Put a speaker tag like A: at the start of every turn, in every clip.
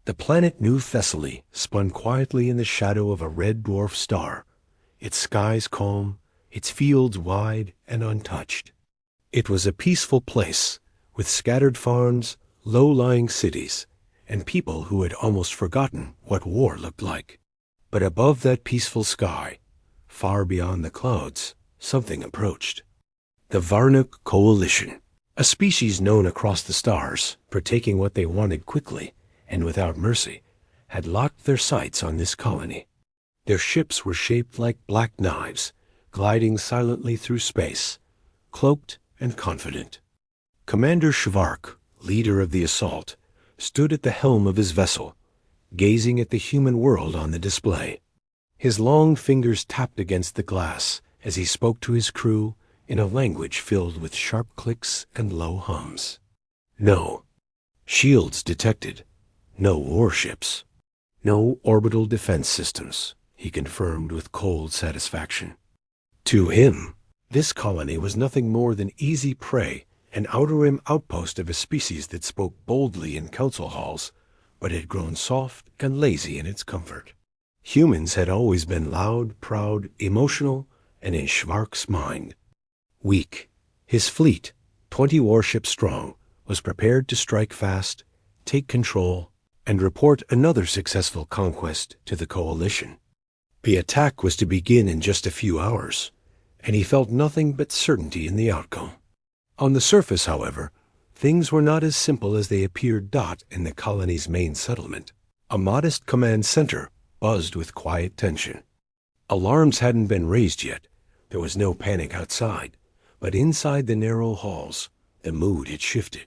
A: The planet New Thessaly spun quietly in the shadow of a red dwarf star, its skies calm, its fields wide and untouched. It was a peaceful place, with scattered farms, low-lying cities, and people who had almost forgotten what war looked like. But above that peaceful sky, far beyond the clouds, something approached. The Varnuk Coalition, a species known across the stars for taking what they wanted quickly and without mercy, had locked their sights on this colony. Their ships were shaped like black knives, gliding silently through space, cloaked and confident. Commander Shvark, leader of the assault, stood at the helm of his vessel, gazing at the human world on the display. His long fingers tapped against the glass as he spoke to his crew in a language filled with sharp clicks and low hums. No shields detected, no warships, no orbital defense systems, he confirmed with cold satisfaction. To him, this colony was nothing more than easy prey, an outer rim outpost of a species that spoke boldly in council halls, but had grown soft and lazy in its comfort. Humans had always been loud, proud, emotional, and in Shvark's mind, weak. His fleet, 20 warships strong, was prepared to strike fast, take control, and report another successful conquest to the coalition. The attack was to begin in just a few hours, and he felt nothing but certainty in the outcome. On the surface, however, things were not as simple as they appeared. In the colony's main settlement, a modest command center buzzed with quiet tension. Alarms hadn't been raised yet. There was no panic outside, but inside the narrow halls, the mood had shifted.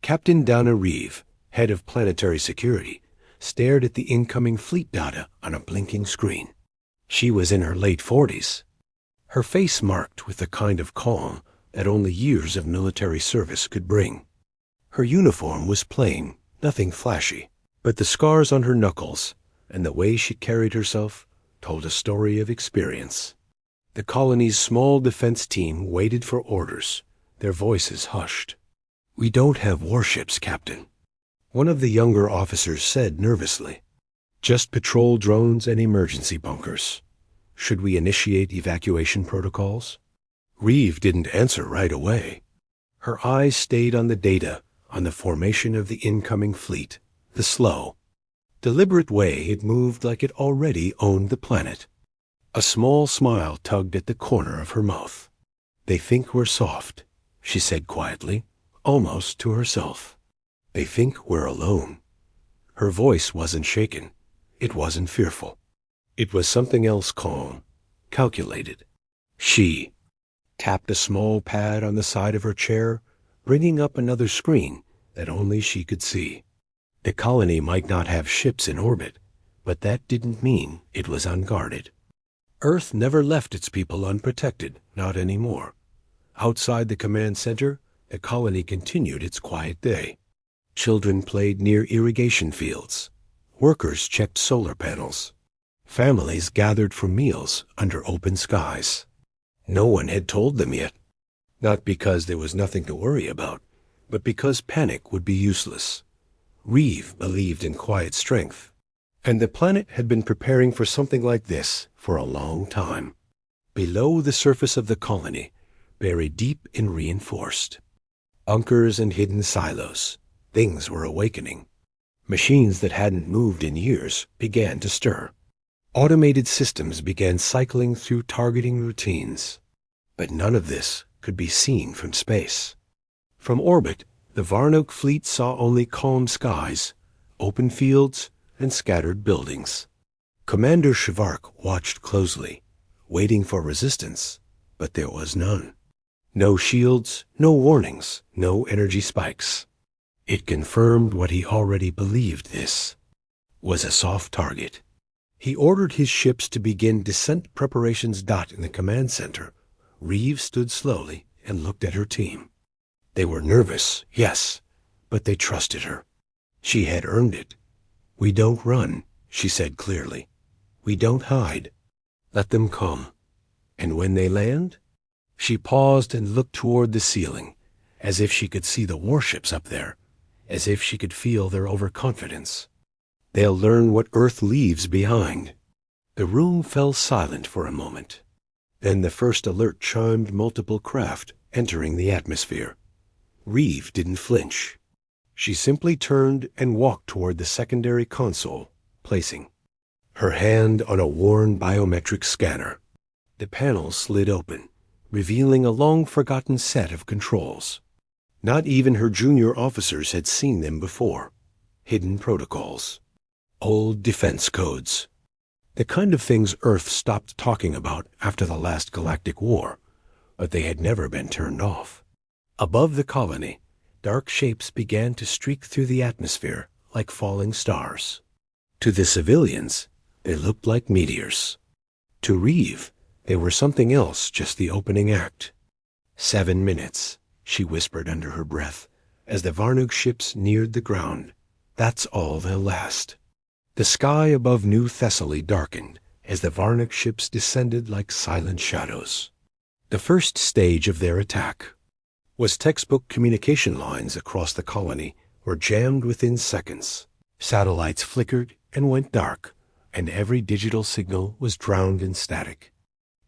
A: Captain Donna Reeve, head of planetary security, stared at the incoming fleet data on a blinking screen. She was in her late 40s, her face marked with the kind of calm that only years of military service could bring. Her uniform was plain, nothing flashy, but the scars on her knuckles and the way she carried herself told a story of experience. The colony's small defense team waited for orders, their voices hushed. "We don't have warships, Captain," one of the younger officers said nervously. "Just patrol drones and emergency bunkers. Should we initiate evacuation protocols?" Reeve didn't answer right away. Her eyes stayed on the data, on the formation of the incoming fleet, the slow, deliberate way it moved like it already owned the planet. A small smile tugged at the corner of her mouth. "They think we're soft," she said quietly, almost to herself. "They think we're alone." Her voice wasn't shaken. It wasn't fearful. It was something else, calm, calculated. She tapped a small pad on the side of her chair, bringing up another screen that only she could see. The colony might not have ships in orbit, but that didn't mean it was unguarded. Earth never left its people unprotected, not anymore. Outside the command center, the colony continued its quiet day. Children played near irrigation fields. Workers checked solar panels. Families gathered for meals under open skies. No one had told them yet, not because there was nothing to worry about, but because panic would be useless. Reeve believed in quiet strength, and the planet had been preparing for something like this for a long time. Below the surface of the colony, buried deep and reinforced, bunkers and hidden silos, things were awakening. Machines that hadn't moved in years began to stir. Automated systems began cycling through targeting routines. But none of this could be seen from space. From orbit, the Varnuk fleet saw only calm skies, open fields, and scattered buildings. Commander Shvark watched closely, waiting for resistance, but there was none. No shields, no warnings, no energy spikes. It confirmed what he already believed: this was a soft target. He ordered his ships to begin descent preparations. In the command center, Reeve stood slowly and looked at her team. They were nervous, yes, but they trusted her. She had earned it. "We don't run," she said clearly. "We don't hide. Let them come. And when they land—" She paused and looked toward the ceiling, as if she could see the warships up there, as if she could feel their overconfidence. They'll learn what Earth leaves behind. The room fell silent for a moment. Then the first alert chimed multiple craft entering the atmosphere. Reeve didn't flinch. She simply turned and walked toward the secondary console, placing her hand on a worn biometric scanner. The panel slid open, revealing a long-forgotten set of controls. Not even her junior officers had seen them before. Hidden protocols. Old defense codes. The kind of things Earth stopped talking about after the last galactic war, but they had never been turned off. Above the colony, dark shapes began to streak through the atmosphere like falling stars. To the civilians, they looked like meteors. To Reeve, they were something else, just the opening act. 7 minutes, she whispered under her breath, as the Varnug ships neared the ground. That's all they'll last. The sky above New Thessaly darkened as the Varnug ships descended like silent shadows. The first stage of their attack was textbook communication lines across the colony were jammed within seconds. Satellites flickered and went dark, and every digital signal was drowned in static.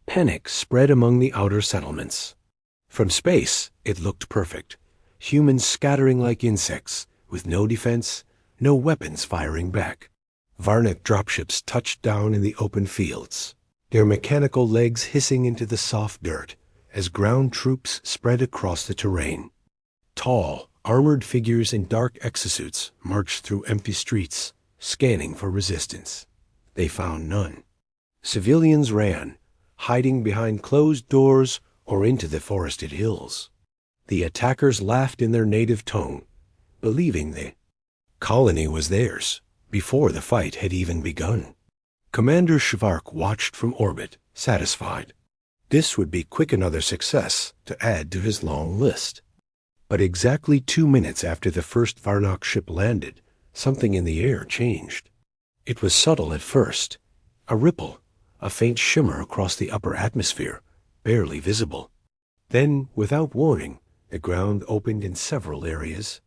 A: Panic spread among the outer settlements. From space, it looked perfect. Humans scattering like insects, with no defense, no weapons firing back. Varnug dropships touched down in the open fields, their mechanical legs hissing into the soft dirt as ground troops spread across the terrain. Tall, armored figures in dark exosuits marched through empty streets, scanning for resistance. They found none. Civilians ran, hiding behind closed doors or into the forested hills. The attackers laughed in their native tongue, believing the colony was theirs before the fight had even begun. Commander Shvark watched from orbit, satisfied. This would be quick another success to add to his long list. But exactly 2 minutes after the first Varnok ship landed, something in the air changed. It was subtle at first, a ripple, a faint shimmer across the upper atmosphere, barely visible. Then, without warning, the ground opened in several areas.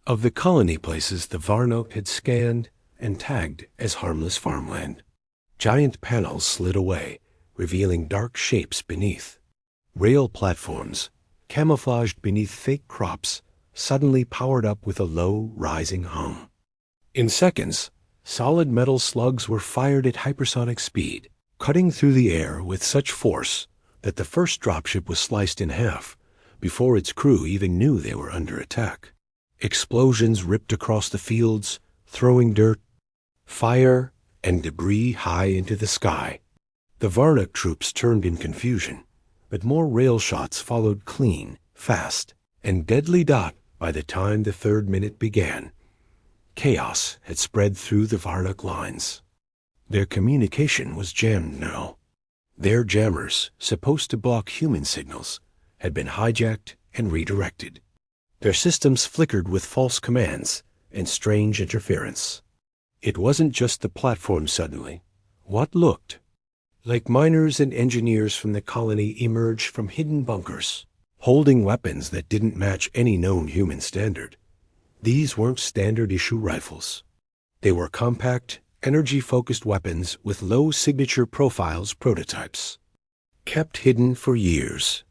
A: Of the colony places the Varnok had scanned and tagged as harmless farmland. Giant panels slid away, revealing dark shapes beneath. Rail platforms, camouflaged beneath fake crops, suddenly powered up with a low, rising hum. In seconds, solid metal slugs were fired at hypersonic speed, cutting through the air with such force that the first dropship was sliced in half before its crew even knew they were under attack. Explosions ripped across the fields, throwing dirt, fire, and debris high into the sky. The Varnok troops turned in confusion, but more rail shots followed clean, fast, and deadly dot by the time the third minute began. Chaos had spread through the Varnok lines. Their communication was jammed now. Their jammers, supposed to block human signals, had been hijacked and redirected. Their systems flickered with false commands and strange interference. It wasn't just the platform suddenly. What looked like miners and engineers from the colony emerged from hidden bunkers, holding weapons that didn't match any known human standard. These weren't standard-issue rifles. They were compact, energy-focused weapons with low signature profiles prototypes, kept hidden for years.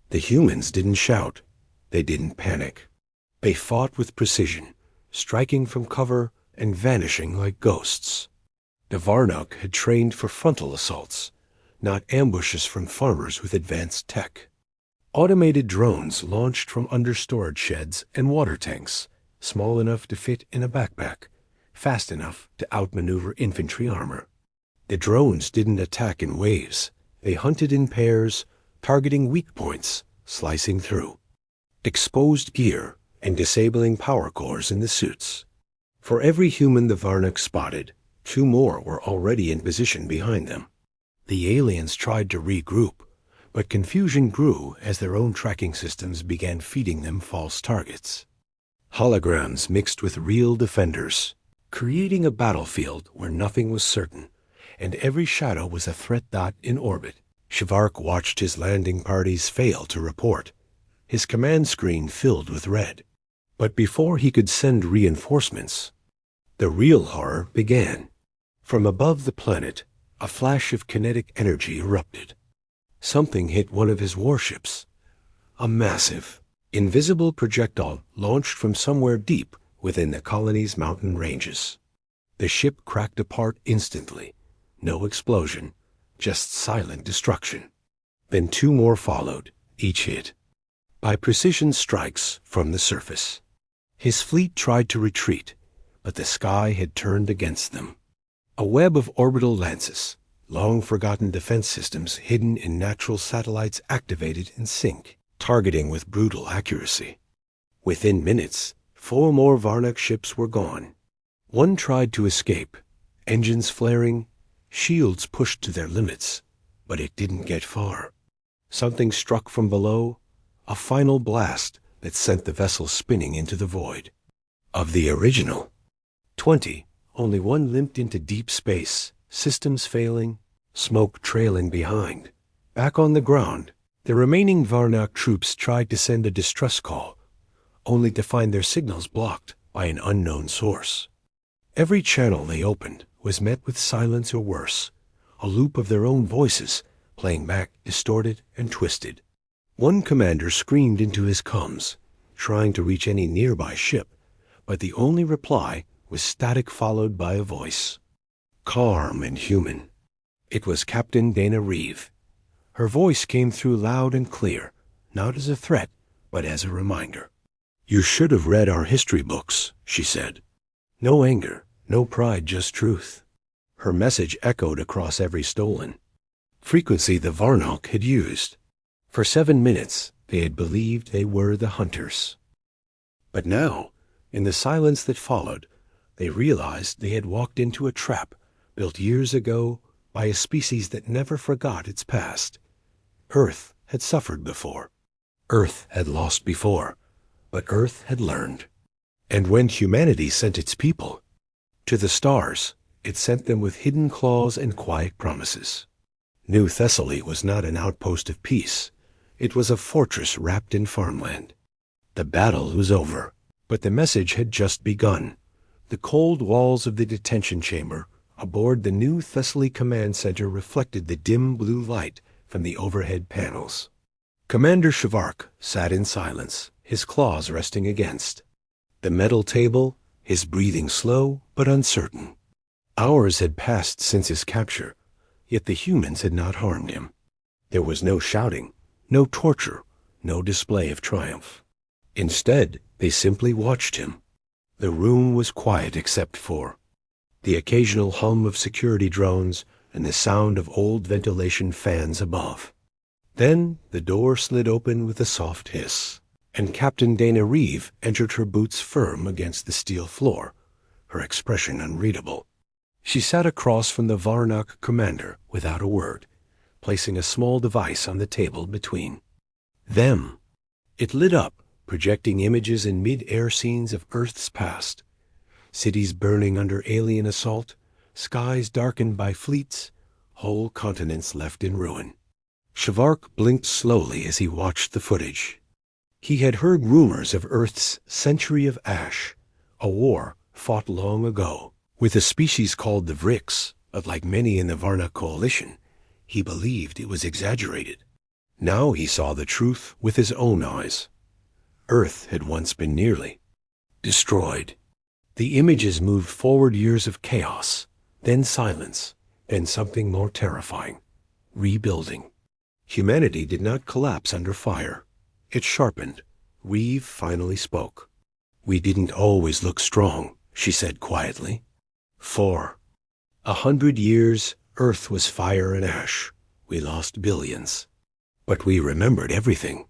A: The humans didn't shout. They didn't panic. They fought with precision, striking from cover and vanishing like ghosts. The Varnok had trained for frontal assaults, not ambushes from farmers with advanced tech. Automated drones launched from under storage sheds and water tanks, small enough to fit in a backpack, fast enough to outmaneuver infantry armor. The drones didn't attack in waves. They hunted in pairs, targeting weak points, slicing through exposed gear and disabling power cores in the suits. For every human the Varnok spotted, 2 more were already in position behind them. The aliens tried to regroup, but confusion grew as their own tracking systems began feeding them false targets. Holograms mixed with real defenders, creating a battlefield where nothing was certain, and every shadow was a threat dot in orbit. Shvark watched his landing parties fail to report. His command screen filled with red. But before he could send reinforcements, The real horror began. From above the planet, a flash of kinetic energy erupted. Something hit one of his warships. A massive, invisible projectile launched from somewhere deep within the colony's mountain ranges. The ship cracked apart instantly. No explosion, just silent destruction. Then two more followed, each hit by precision strikes from the surface. His fleet tried to retreat, but the sky had turned against them. A web of orbital lances, long-forgotten defense systems hidden in natural satellites activated in sync, targeting with brutal accuracy. Within minutes, 4 more Varnak ships were gone. One tried to escape, engines flaring, shields pushed to their limits, but it didn't get far. Something struck from below, a final blast that sent the vessel spinning into the void. Of the original 20, only one limped into deep space, systems failing, smoke trailing behind. Back on the ground, the remaining Varnak troops tried to send a distress call, only to find their signals blocked by an unknown source. Every channel they opened was met with silence or worse, a loop of their own voices playing back distorted and twisted. One commander screamed into his comms, trying to reach any nearby ship, but the only reply was static followed by a voice. Calm and human. It was Captain Dana Reeve. Her voice came through loud and clear, not as a threat, but as a reminder. "You should have read our history books," she said. No anger, no pride, just truth. Her message echoed across every stolen frequency the Varnak had used. For 7 minutes, they had believed they were the hunters. But now, in the silence that followed, they realized they had walked into a trap built years ago by a species that never forgot its past. Earth had suffered before. Earth had lost before. But Earth had learned. And when humanity sent its people to the stars, it sent them with hidden claws and quiet promises. New Thessaly was not an outpost of peace. It was a fortress wrapped in farmland. The battle was over, but the message had just begun. The cold walls of the detention chamber aboard the New Thessaly Command Center reflected the dim blue light from the overhead panels. Commander Shvark sat in silence, his claws resting against the metal table, his breathing slow but uncertain. Hours had passed since his capture, yet the humans had not harmed him. There was no shouting, no torture, no display of triumph. Instead, they simply watched him. The room was quiet except for the occasional hum of security drones and the sound of old ventilation fans above. Then the door slid open with a soft hiss, and Captain Dana Reeve entered, her boots firm against the steel floor, her expression unreadable. She sat across from the Varnak commander without a word, placing a small device on the table between them. It lit up, projecting images in mid-air scenes of Earth's past. Cities burning under alien assault, skies darkened by fleets, whole continents left in ruin. Shvark blinked slowly as he watched the footage. He had heard rumors of Earth's century of ash, a war fought long ago with a species called the Vrix, but like many in the Varnak coalition, he believed it was exaggerated. Now he saw the truth with his own eyes. Earth had once been nearly destroyed. The images moved forward, years of chaos, then silence, then something more terrifying, rebuilding. Humanity did not collapse under fire. It sharpened. Reeve finally spoke. "We didn't always look strong," she said quietly. "For 100 years, Earth was fire and ash. We lost billions. But we remembered everything."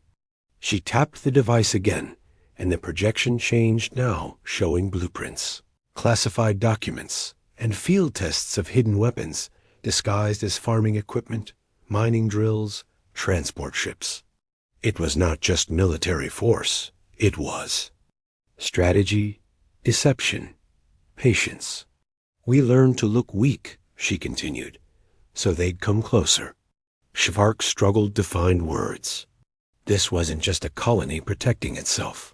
A: She tapped the device again, and the projection changed now, showing blueprints, classified documents, and field tests of hidden weapons, disguised as farming equipment, mining drills, transport ships. It was not just military force. It was strategy, deception, patience. "We learned to look weak," she continued, "so they'd come closer." Shvark struggled to find words. This wasn't just a colony protecting itself.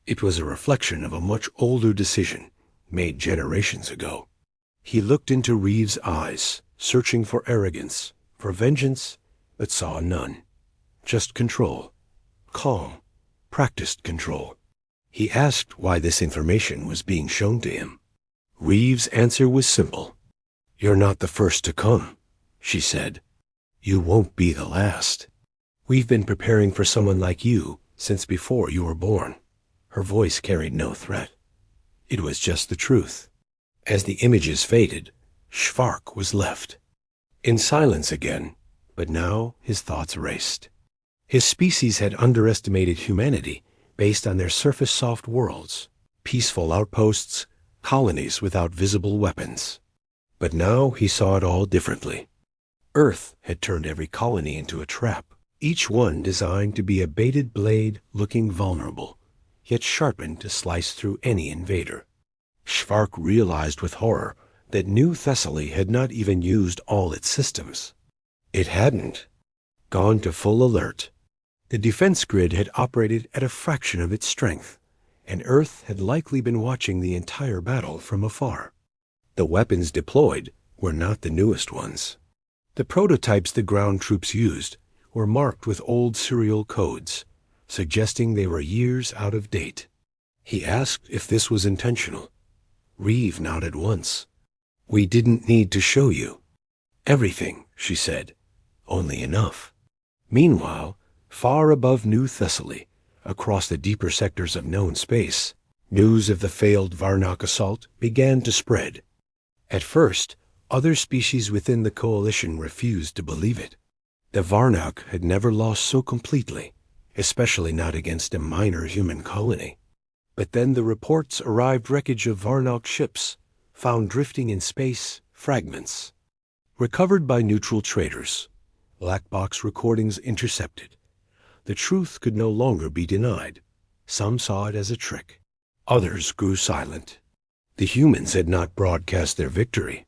A: It was a reflection of a much older decision, made generations ago. He looked into Reeves' eyes, searching for arrogance, for vengeance, but saw none. Just control. Calm, practiced control. He asked why this information was being shown to him. Reeves' answer was simple. "You're not the first to come," she said. "You won't be the last. We've been preparing for someone like you since before you were born." Her voice carried no threat. It was just the truth. As the images faded, Schwark was left. In silence again, but now his thoughts raced. His species had underestimated humanity based on their surface-soft worlds, peaceful outposts, colonies without visible weapons. But now he saw it all differently. Earth had turned every colony into a trap, each one designed to be a baited blade looking vulnerable, yet sharpened to slice through any invader. Schwark realized with horror that New Thessaly had not even used all its systems. It hadn't. Gone to full alert. The defense grid had operated at a fraction of its strength, and Earth had likely been watching the entire battle from afar. The weapons deployed were not the newest ones. The prototypes the ground troops used were marked with old serial codes, suggesting they were years out of date. He asked if this was intentional. Reeve nodded once. "We didn't need to show you." "Everything," she said. "Only enough." Meanwhile, far above New Thessaly, across the deeper sectors of known space, news of the failed Varnak assault began to spread. At first, other species within the coalition refused to believe it. The Varnak had never lost so completely, especially not against a minor human colony. But then the reports arrived wreckage of Varnak ships, found drifting in space, fragments. Recovered by neutral traders. Black box recordings intercepted. The truth could no longer be denied. Some saw it as a trick. Others grew silent. The humans had not broadcast their victory.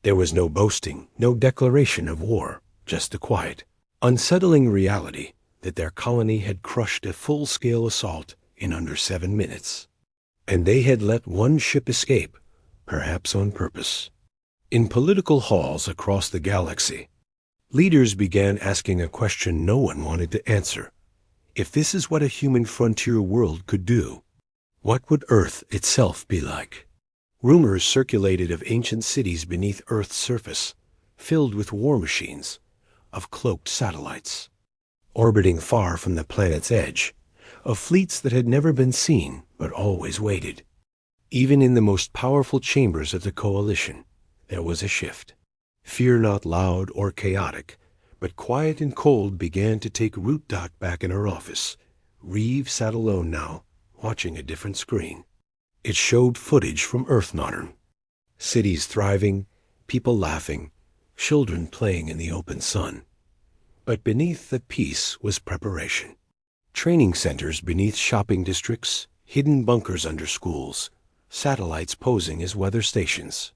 A: There was no boasting, no declaration of war, just the quiet, unsettling reality that their colony had crushed a full-scale assault in under 7 minutes. And they had let one ship escape, perhaps on purpose. In political halls across the galaxy, leaders began asking a question no one wanted to answer. If this is what a human frontier world could do, what would Earth itself be like? Rumors circulated of ancient cities beneath Earth's surface, filled with war machines, of cloaked satellites, orbiting far from the planet's edge, of fleets that had never been seen but always waited. Even in the most powerful chambers of the coalition, there was a shift. Fear not loud or chaotic, but quiet and cold began to take root. Back in her office, Reeve sat alone now, watching a different screen. It showed footage from Earth modern. Cities thriving, people laughing, children playing in the open sun. But beneath the peace was preparation. Training centers beneath shopping districts, hidden bunkers under schools, satellites posing as weather stations.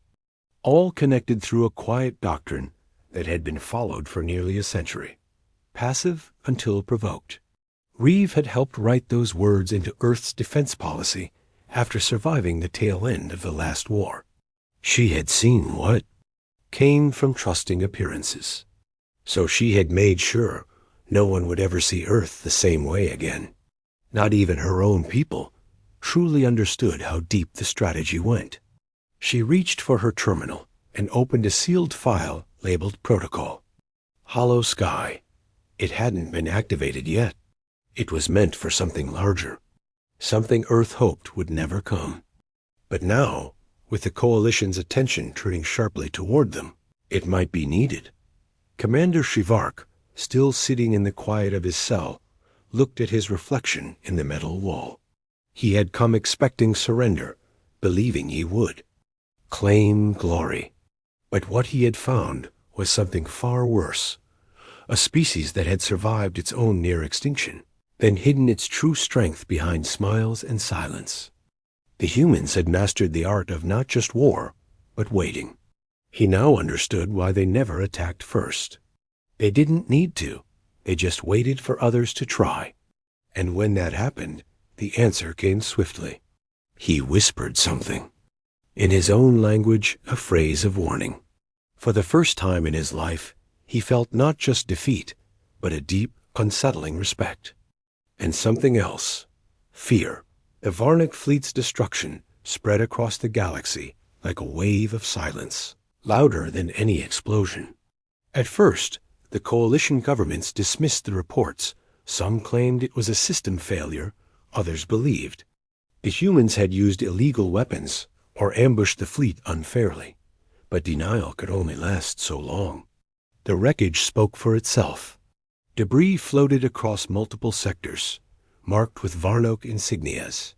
A: All connected through a quiet doctrine that had been followed for nearly a century. Passive until provoked. Reeve had helped write those words into Earth's defense policy after surviving the tail end of the last war. She had seen what came from trusting appearances. So she had made sure no one would ever see Earth the same way again. Not even her own people truly understood how deep the strategy went. She reached for her terminal and opened a sealed file labeled Protocol. Hollow sky. It hadn't been activated yet. It was meant for something larger. Something Earth hoped would never come. But now, with the Coalition's attention turning sharply toward them, it might be needed. Commander Shivark, still sitting in the quiet of his cell, looked at his reflection in the metal wall. He had come expecting surrender, believing he would. Claim glory. But what he had found was something far worse. A species that had survived its own near extinction, then hidden its true strength behind smiles and silence. The humans had mastered the art of not just war, but waiting. He now understood why they never attacked first. They didn't need to. They just waited for others to try. And when that happened, the answer came swiftly. He whispered something. in his own language a phrase of warning. For the first time in his life, he felt not just defeat, but a deep, unsettling respect. And something else, fear. The Varnak fleet's destruction spread across the galaxy like a wave of silence, louder than any explosion. At first, the coalition governments dismissed the reports. Some claimed it was a system failure, others believed the humans had used illegal weapons or ambushed the fleet unfairly. But denial could only last so long. The wreckage spoke for itself. Debris floated across multiple sectors, marked with Varnok insignias.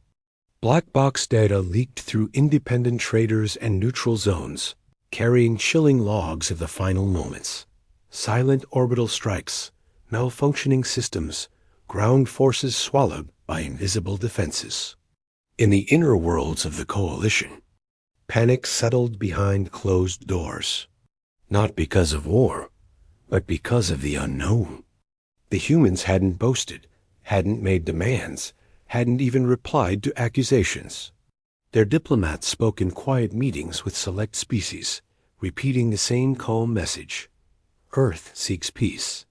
A: Black box data leaked through independent traders and neutral zones, carrying chilling logs of the final moments. Silent orbital strikes, malfunctioning systems, ground forces swallowed by invisible defenses. In the inner worlds of the coalition, panic settled behind closed doors. Not because of war, but because of the unknown. The humans hadn't boasted, hadn't made demands, hadn't even replied to accusations. Their diplomats spoke in quiet meetings with select species, repeating the same calm message. Earth seeks peace,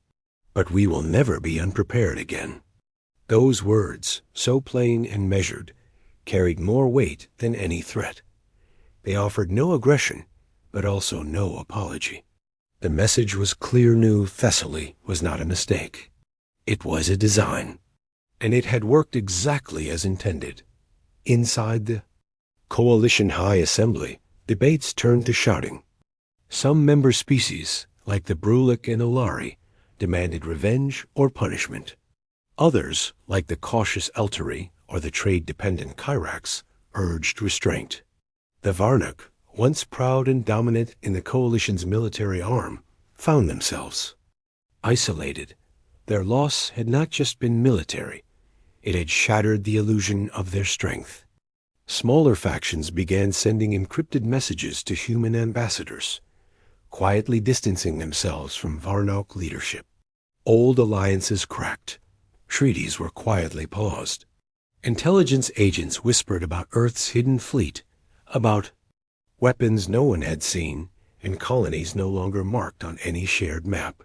A: but we will never be unprepared again. Those words, so plain and measured, carried more weight than any threat. They offered no aggression, but also no apology. The message was clear. New Thessaly was not a mistake. It was a design, and it had worked exactly as intended. Inside the Coalition High Assembly, debates turned to shouting. Some member species, like the Brulik and Olari, demanded revenge or punishment. Others, like the cautious Eltari or the trade-dependent Kyrax, urged restraint. The Varnak, once proud and dominant in the Coalition's military arm, found themselves isolated. Their loss had not just been military, it had shattered the illusion of their strength. Smaller factions began sending encrypted messages to human ambassadors, quietly distancing themselves from Varnak leadership. Old alliances cracked. Treaties were quietly paused. Intelligence agents whispered about Earth's hidden fleet, about weapons no one had seen, and colonies no longer marked on any shared map.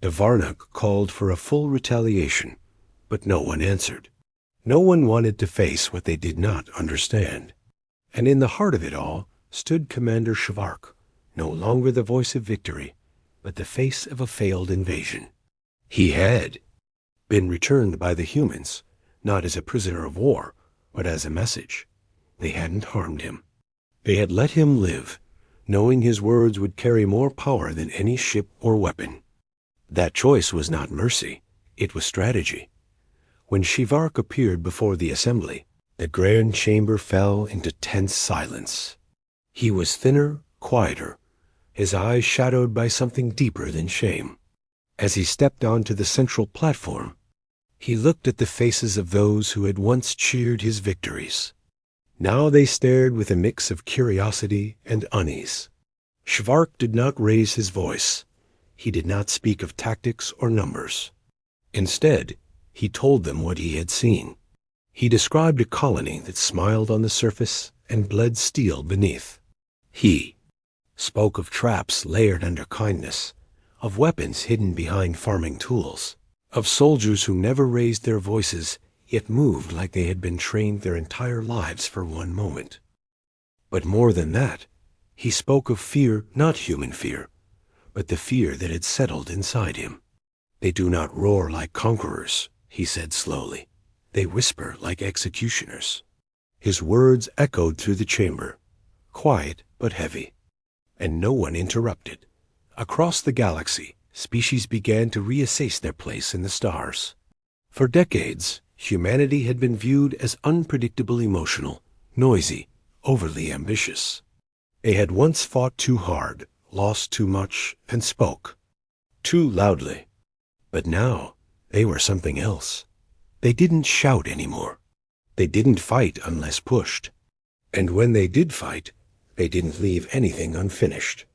A: The Varnak called for a full retaliation, but no one answered. No one wanted to face what they did not understand. And in the heart of it all stood Commander Shvark, no longer the voice of victory, but the face of a failed invasion. He had been returned by the humans, not as a prisoner of war, but as a message. They hadn't harmed him. They had let him live, knowing his words would carry more power than any ship or weapon. That choice was not mercy, it was strategy. When Shvark appeared before the assembly, the grand chamber fell into tense silence. He was thinner, quieter, his eyes shadowed by something deeper than shame. As he stepped onto the central platform, he looked at the faces of those who had once cheered his victories. Now they stared with a mix of curiosity and unease. Shvark did not raise his voice. He did not speak of tactics or numbers. Instead, he told them what he had seen. He described a colony that smiled on the surface and bled steel beneath. He spoke of traps layered under kindness, of weapons hidden behind farming tools, of soldiers who never raised their voices yet moved like they had been trained their entire lives for one moment. But more than that, he spoke of fear, not human fear, but the fear that had settled inside him. They do not roar like conquerors, he said slowly. They whisper like executioners. His words echoed through the chamber, quiet but heavy. And no one interrupted. Across the galaxy, species began to reassess their place in the stars. For decades, humanity had been viewed as unpredictable, emotional, noisy, overly ambitious. They had once fought too hard, lost too much, and spoke too loudly. But now, they were something else. They didn't shout anymore. They didn't fight unless pushed. And when they did fight, they didn't leave anything unfinished.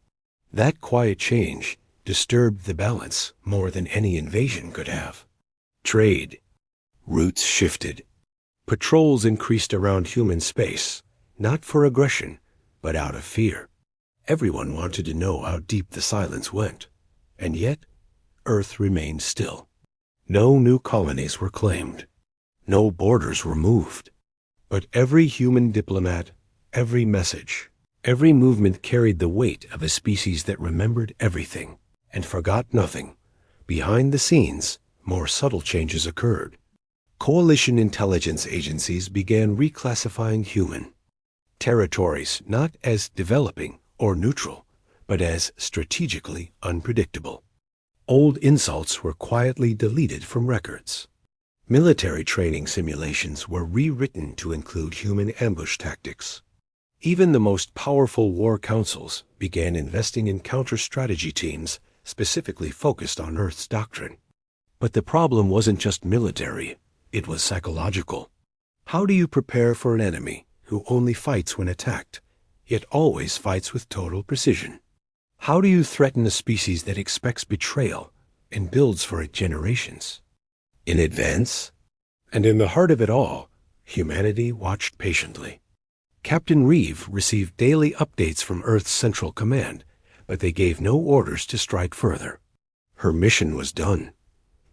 A: That quiet change disturbed the balance more than any invasion could have. Trade routes shifted. Patrols increased around human space, not for aggression, but out of fear. Everyone wanted to know how deep the silence went, and yet Earth remained still. No new colonies were claimed. No borders were moved. But every human diplomat, every message, every movement carried the weight of a species that remembered everything and forgot nothing. Behind the scenes, more subtle changes occurred. Coalition intelligence agencies began reclassifying human territories not as developing or neutral, but as strategically unpredictable. Old insults were quietly deleted from records. Military training simulations were rewritten to include human ambush tactics. Even the most powerful war councils began investing in counter-strategy teams specifically focused on Earth's doctrine. But the problem wasn't just military, it was psychological. How do you prepare for an enemy who only fights when attacked, yet always fights with total precision? How do you threaten a species that expects betrayal and builds for it generations in advance? And in the heart of it all, humanity watched patiently. Captain Reeve received daily updates from Earth's Central Command, but they gave no orders to strike further. Her mission was done.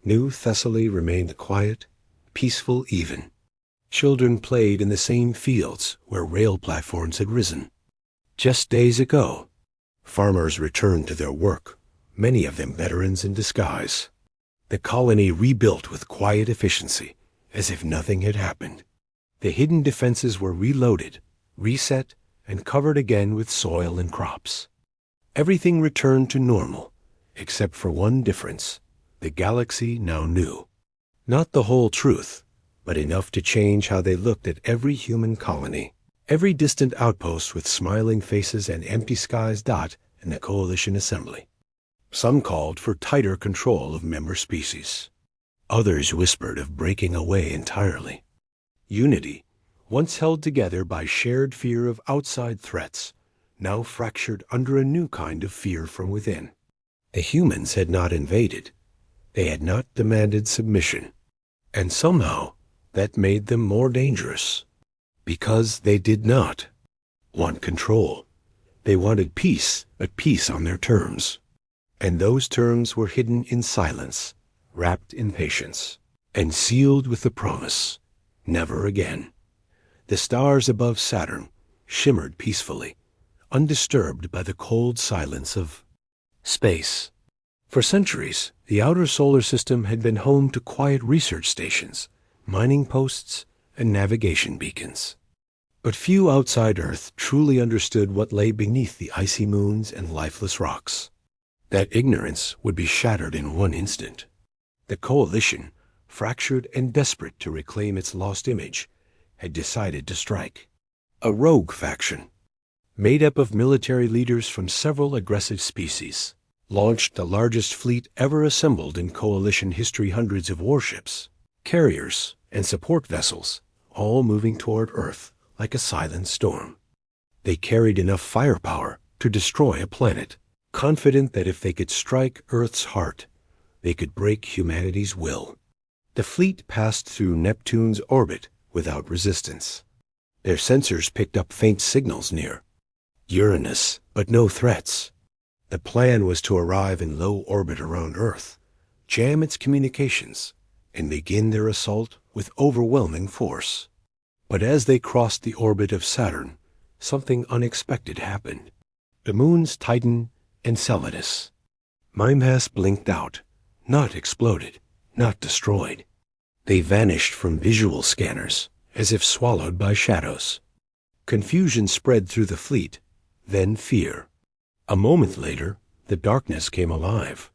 A: New Thessaly remained quiet, peaceful even. Children played in the same fields where rail platforms had risen. Just days ago, farmers returned to their work, many of them veterans in disguise. The colony rebuilt with quiet efficiency, as if nothing had happened. The hidden defenses were reloaded, reset, and covered again with soil and crops. Everything returned to normal, except for one difference. The galaxy now knew. Not the whole truth, but enough to change how they looked at every human colony. Every distant outpost with smiling faces and empty skies dot in the coalition assembly. Some called for tighter control of member species. Others whispered of breaking away entirely. Unity, once held together by shared fear of outside threats, now fractured under a new kind of fear from within. The humans had not invaded. They had not demanded submission. And somehow that made them more dangerous. Because they did not want control. They wanted peace, but peace on their terms. And those terms were hidden in silence, wrapped in patience, and sealed with the promise, never again. The stars above Saturn shimmered peacefully, undisturbed by the cold silence of space. For centuries, the outer solar system had been home to quiet research stations, mining posts, and navigation beacons. But few outside Earth truly understood what lay beneath the icy moons and lifeless rocks. That ignorance would be shattered in one instant. The coalition, fractured and desperate to reclaim its lost image, had decided to strike. A rogue faction, made up of military leaders from several aggressive species, launched the largest fleet ever assembled in coalition history. Hundreds of warships, carriers, and support vessels, all moving toward Earth like a silent storm. They carried enough firepower to destroy a planet, confident that if they could strike Earth's heart, they could break humanity's will. The fleet passed through Neptune's orbit without resistance. Their sensors picked up faint signals near Uranus, but no threats. The plan was to arrive in low orbit around Earth, jam its communications, and begin their assault with overwhelming force. But as they crossed the orbit of Saturn, something unexpected happened. The moons Titan and Enceladus. Mimas blinked out, not exploded, not destroyed. They vanished from visual scanners, as if swallowed by shadows. Confusion spread through the fleet, then fear. A moment later, the darkness came alive.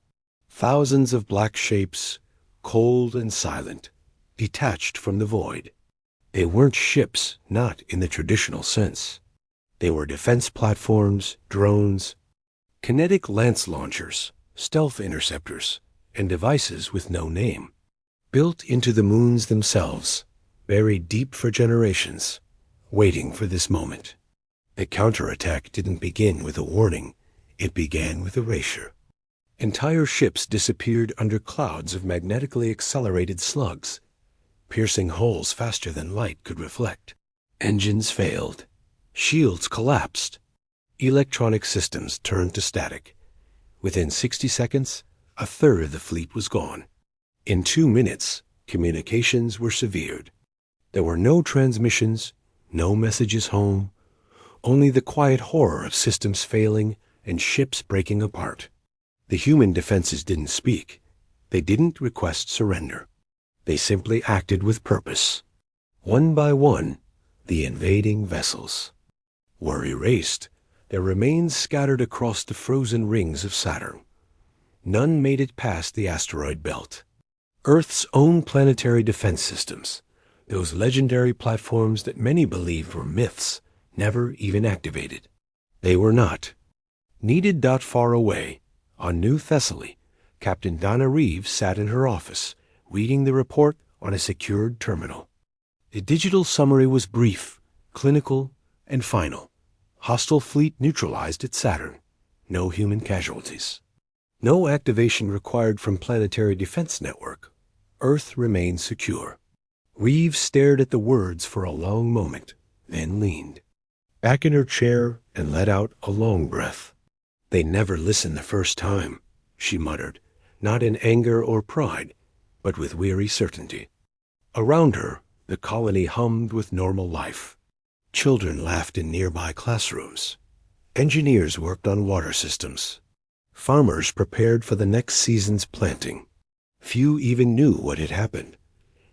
A: Thousands of black shapes, cold and silent, detached from the void. They weren't ships, not in the traditional sense. They were defense platforms, drones, kinetic lance launchers, stealth interceptors, and devices with no name, built into the moons themselves, buried deep for generations, waiting for this moment. The counterattack didn't begin with a warning, it began with erasure. Entire ships disappeared under clouds of magnetically accelerated slugs, piercing holes faster than light could reflect. Engines failed. Shields collapsed, Electronic systems turned to static. Within 60 seconds, a third of the fleet was gone. In 2 minutes, communications were severed. There were no transmissions, no messages home, only the quiet horror of systems failing and ships breaking apart. The human defenses didn't speak. They didn't request surrender. They simply acted with purpose. One by one, the invading vessels were erased, their remains scattered across the frozen rings of Saturn. None made it past the asteroid belt. Earth's own planetary defense systems, those legendary platforms that many believed were myths, never even activated. They were not. Needed not far away, on New Thessaly, Captain Donna Reeves sat in her office, reading the report on a secured terminal. The digital summary was brief, clinical, and final. Hostile fleet neutralized at Saturn. No human casualties. No activation required from Planetary Defense Network. Earth remained secure. Reeves stared at the words for a long moment, then leaned back in her chair and let out a long breath. They never listened the first time, she muttered, not in anger or pride, but with weary certainty. Around her, the colony hummed with normal life. Children laughed in nearby classrooms. Engineers worked on water systems. Farmers prepared for the next season's planting. Few even knew what had happened.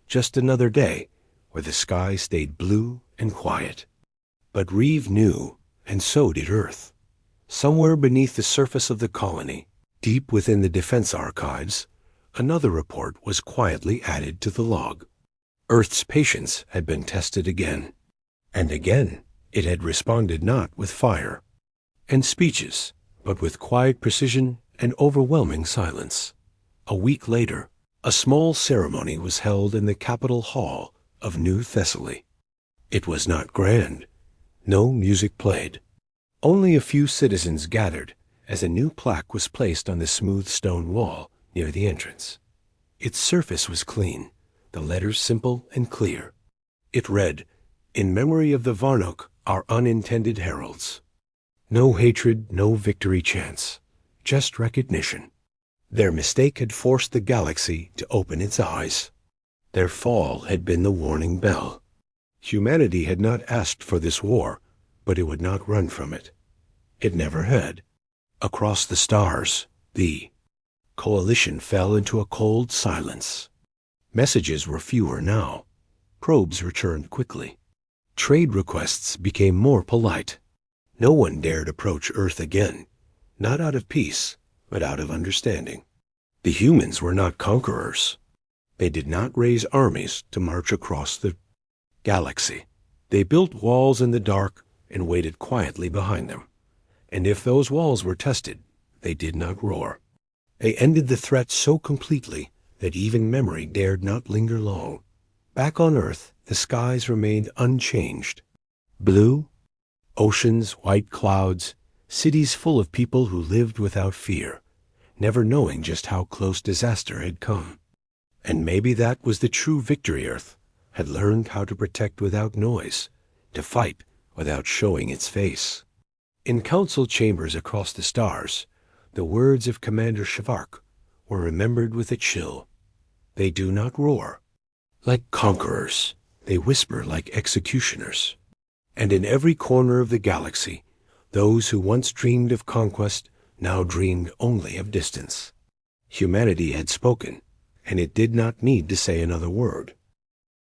A: Just another day where the sky stayed blue and quiet. But Reeve knew, and so did Earth. Somewhere beneath the surface of the colony, deep within the defense archives, another report was quietly added to the log. Earth's patience had been tested again. And again, it had responded not with fire and speeches, but with quiet precision and overwhelming silence. A week later, a small ceremony was held in the Capitol Hall of New Thessaly. It was not grand. No music played. Only a few citizens gathered as a new plaque was placed on the smooth stone wall near the entrance. Its surface was clean, the letters simple and clear. It read, "In memory of the Varnok, our unintended heralds." No hatred, no victory chants, just recognition. Their mistake had forced the galaxy to open its eyes. Their fall had been the warning bell. Humanity had not asked for this war, but it would not run from it. It never had. Across the stars, the coalition fell into a cold silence. Messages were fewer now. Probes returned quickly. Trade requests became more polite. No one dared approach Earth again, not out of peace, but out of understanding. The humans were not conquerors. They did not raise armies to march across the galaxy. They built walls in the dark and waited quietly behind them. And if those walls were tested, they did not roar. They ended the threat so completely that even memory dared not linger long. Back on Earth, the skies remained unchanged. Blue, oceans, white clouds, cities full of people who lived without fear, never knowing just how close disaster had come. And maybe that was the true victory. Earth had learned how to protect without noise, to fight without showing its face. In council chambers across the stars, the words of Commander Shavark were remembered with a chill. They do not roar like conquerors. They whisper like executioners. And in every corner of the galaxy, those who once dreamed of conquest now dreamed only of distance. Humanity had spoken, and it did not need to say another word.